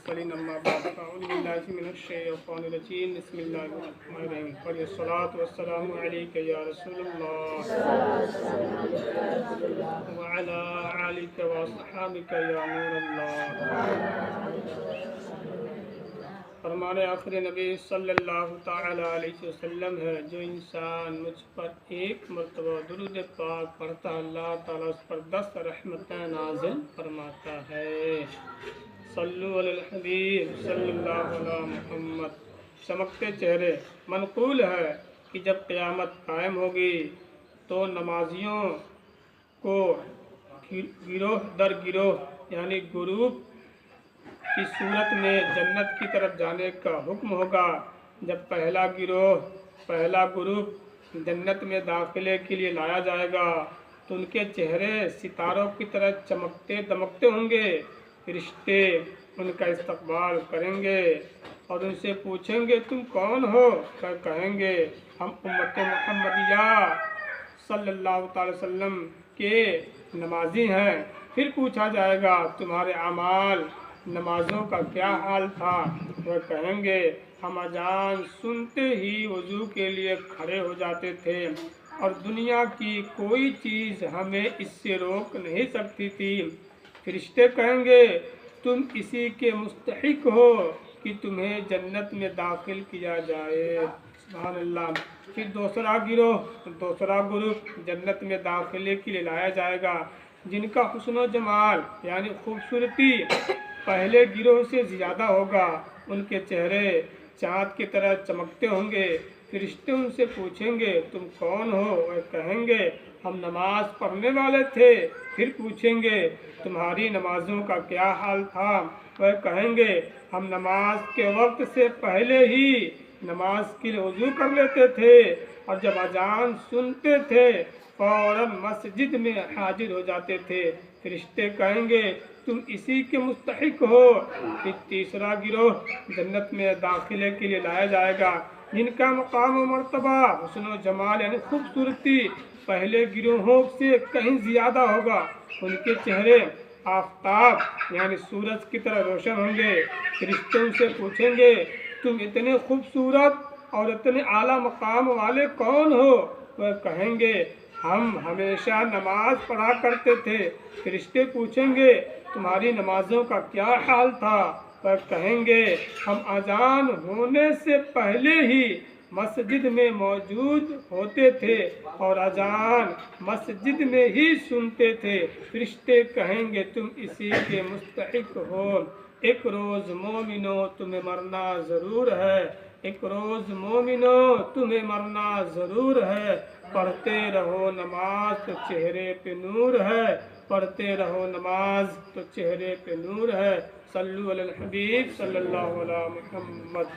المرسلين أما بعد فأعوذ بالله من الشيطان الرجيم بسم الله الرحمن الرحيم قل الصلاة والسلام عليك يا رسول الله وعلى آلك وأصحابك يا نور الله فرمان آخر نبی صلی اللہ تعالی علیہ وسلم ہے جو انسان مجھ پر ایک مرتبہ درود پاک پڑھتا اللہ تعالیٰ اس پر 10 رحمتیں نازل فرماتا ہے۔ صلو علی الحبیب صلی اللہ علیہ محمد۔ چمکتے چہرے منقول ہے کہ جب قیامت قائم ہوگی تو نمازیوں کو گروہ در گروہ یعنی گروپ کی صورت میں جنت کی طرف جانے کا حکم ہوگا۔ جب پہلا گروپ جنت میں داخلے کے لیے لایا جائے گا تو ان کے چہرے ستاروں کی طرح چمکتے دمکتے ہوں گے۔ فرشتے ان کا استقبال کریں گے اور ان سے پوچھیں گے تم کون ہو؟ کہیں گے ہم امت محمدیہ صلی اللہ تعالی وسلم کے نمازی ہیں۔ پھر پوچھا جائے گا تمہارے اعمال نمازوں کا کیا حال تھا؟ وہ کہیں گے ہم اذان سنتے ہی وضو کے لیے کھڑے ہو جاتے تھے اور دنیا کی کوئی چیز ہمیں اس سے روک نہیں سکتی تھی۔ فرشتے کہیں گے تم اسی کے مستحق ہو کہ تمہیں جنت میں داخل کیا جائے۔ سبحان اللہ۔ پھر دوسرا گروپ جنت میں داخلے کے لیے لایا جائے گا جن کا حسن و جمال یعنی خوبصورتی پہلے گروہ سے زیادہ ہوگا۔ ان کے چہرے چاند کی طرح چمکتے ہوں گے۔ فرشتے ان سے پوچھیں گے تم کون ہو؟ وہ کہیں گے ہم نماز پڑھنے والے تھے۔ پھر پوچھیں گے تمہاری نمازوں کا کیا حال تھا؟ وہ کہیں گے ہم نماز کے وقت سے پہلے ہی نماز کے لیے وضو کر لیتے تھے اور جب اذان سنتے تھے فوراً مسجد میں حاضر ہو جاتے تھے۔ فرشتے کہیں گے تم اسی کے مستحق ہو۔ پھر تیسرا گروہ جنت میں داخلے کے لیے لایا جائے گا جن کا مقام و مرتبہ حسن و جمال یعنی خوبصورتی پہلے گروہوں سے کہیں زیادہ ہوگا۔ ان کے چہرے آفتاب یعنی سورج کی طرح روشن ہوں گے۔ فرشتے ان سے پوچھیں گے تم اتنے خوبصورت اور اتنے اعلیٰ مقام والے کون ہو؟ وہ کہیں گے ہم ہمیشہ نماز پڑھا کرتے تھے۔ فرشتے پوچھیں گے تمہاری نمازوں کا کیا حال تھا؟ وہ کہیں گے ہم اذان ہونے سے پہلے ہی مسجد میں موجود ہوتے تھے اور اذان مسجد میں ہی سنتے تھے۔ فرشتے کہیں گے تم اسی کے مستحق ہو۔ ایک روز مومنو تمہیں مرنا ضرور ہے، ایک روز مومنو تمہیں مرنا ضرور ہے۔ پڑھتے رہو نماز تو چہرے پہ نور ہے، پڑھتے رہو نماز تو چہرے پہ نور ہے۔ صلو علی الحبیب صلی اللہ علیہ محمد۔